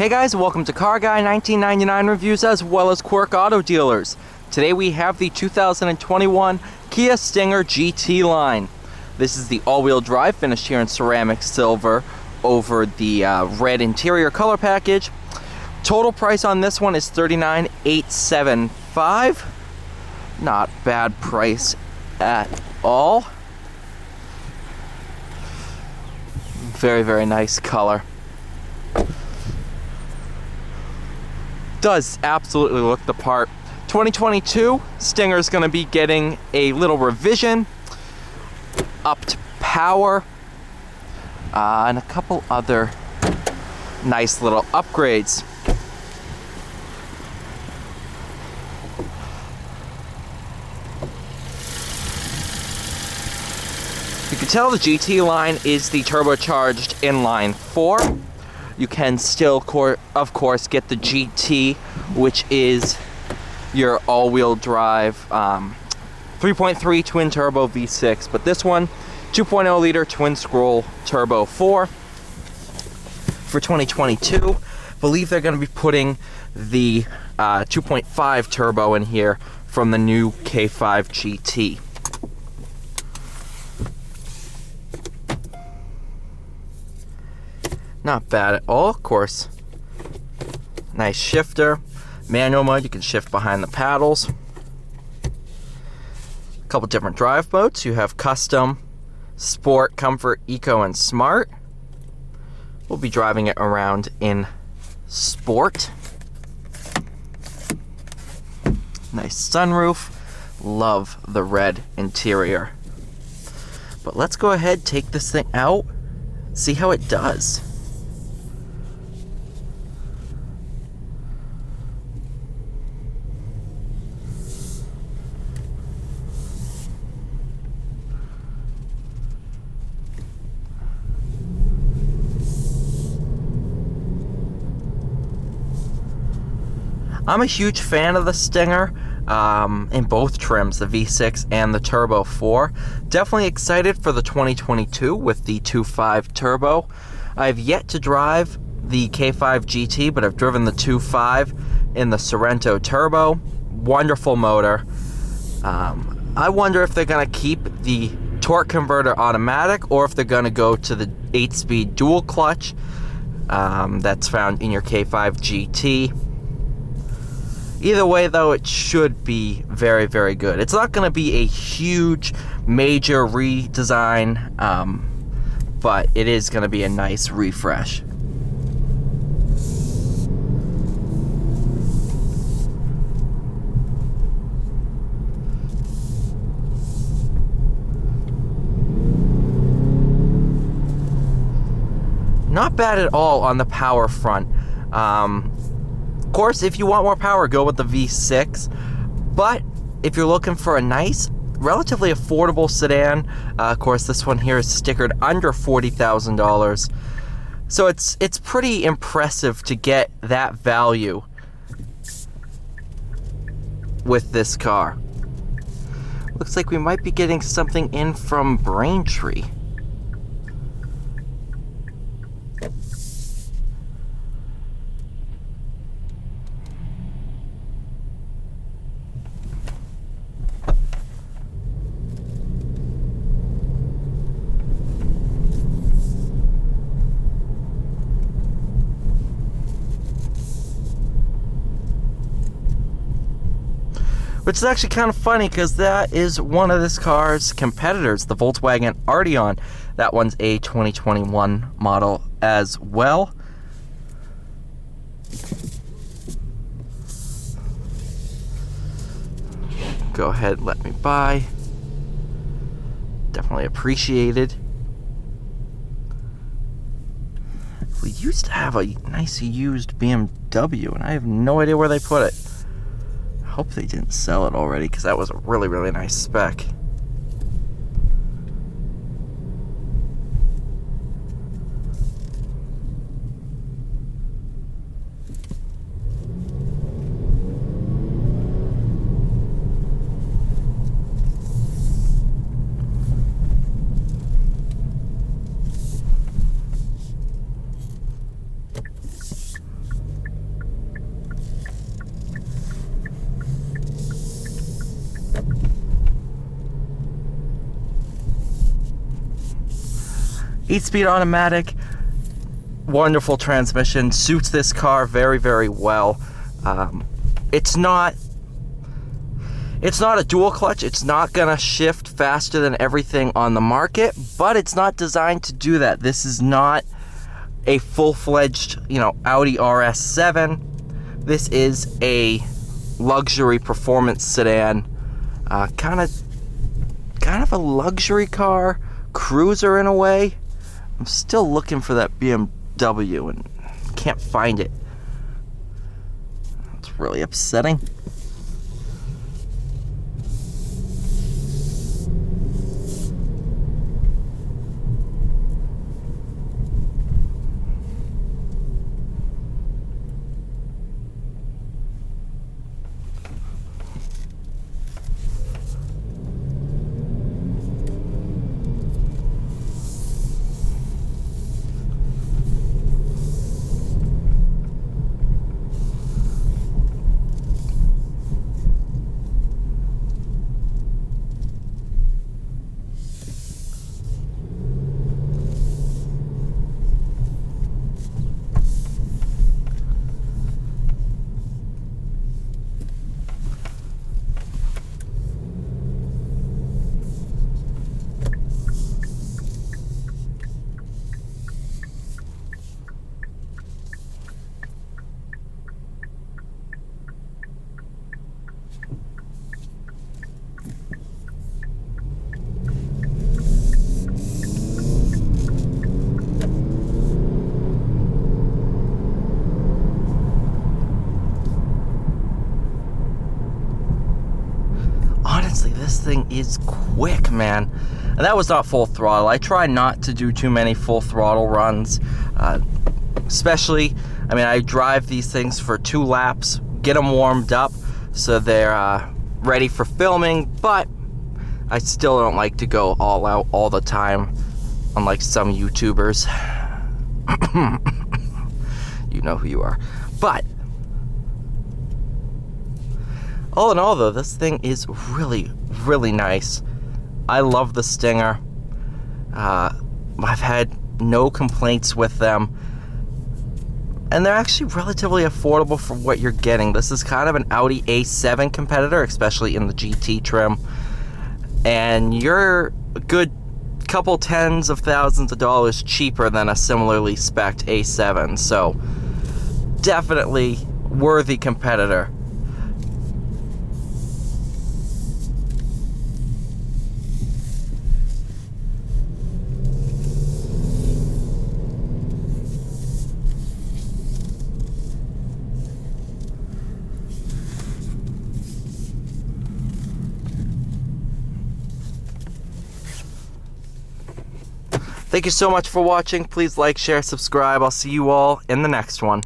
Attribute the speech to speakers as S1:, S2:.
S1: Hey guys, welcome to Car Guy 1999 Reviews as well as Quirk Auto Dealers. Today we have the 2021 Kia Stinger GT line. This is the all-wheel drive, finished here in ceramic silver over the red interior color package. Total price on this one is $39,875. Not bad price at all. Very, very nice color. Does absolutely look the part. 2022 Stinger is going to be getting a little revision, upped power, and a couple other nice little upgrades. You can tell the GT line is the turbocharged inline 4. You can still, of course, get the GT, which is your all-wheel drive 3.3 twin-turbo V6. But this one, 2.0-liter twin-scroll turbo 4 for 2022. I believe they're going to be putting the 2.5 turbo in here from the new K5 GT. Not bad at all, of course. Nice shifter. Manual mode, you can shift behind the paddles. A couple different drive modes. You have custom, sport, comfort, eco, and smart. We'll be driving it around in sport. Nice sunroof. Love the red interior. But let's go ahead, take this thing out, see how it does. I'm a huge fan of the Stinger in both trims, the V6 and the Turbo 4. Definitely excited for the 2022 with the 2.5 Turbo. I've yet to drive the K5 GT, but I've driven the 2.5 in the Sorento Turbo. Wonderful motor. I wonder if they're going to keep the torque converter automatic or if they're going to go to the 8-speed dual clutch that's found in your K5 GT. Either way, though, it should be very, very good. It's not going to be a huge, major redesign, but it is going to be a nice refresh. Not bad at all on the power front. Of course, if you want more power, go with the V6. But if you're looking for a nice, relatively affordable sedan, of course, this one here is stickered under $40,000. So it's pretty impressive to get that value with this car. Looks like we might be getting something in from Braintree. Which is actually kind of funny because that is one of this car's competitors, the Volkswagen Arteon. That one's a 2021 model as well. Go ahead, let me buy. Definitely appreciated. We used to have a nice used BMW, and I have no idea where they put it. Hope they didn't sell it already because that was a really, really nice spec. 8-speed automatic, wonderful transmission, suits this car very, very well. It's not a dual clutch. It's not gonna shift faster than everything on the market, but it's not designed to do that. This is not a full-fledged, Audi RS7. This is a luxury performance sedan, kind of a luxury car, cruiser in a way. I'm still looking for that BMW and can't find it. It's really upsetting. Honestly, this thing is quick, man. And that was not full throttle. I try not to do too many full throttle runs, especially, I drive these things for 2 laps, get them warmed up so they're ready for filming, but I still don't like to go all out all the time, unlike some YouTubers. You know who you are. But all in all, though, this thing is really, really nice. I love the Stinger. I've had no complaints with them. And they're actually relatively affordable for what you're getting. This is kind of an Audi A7 competitor, especially in the GT trim. And you're a good couple tens of thousands of dollars cheaper than a similarly spec'd A7. So, definitely worthy competitor. Thank you so much for watching. Please like, share, subscribe. I'll see you all in the next one.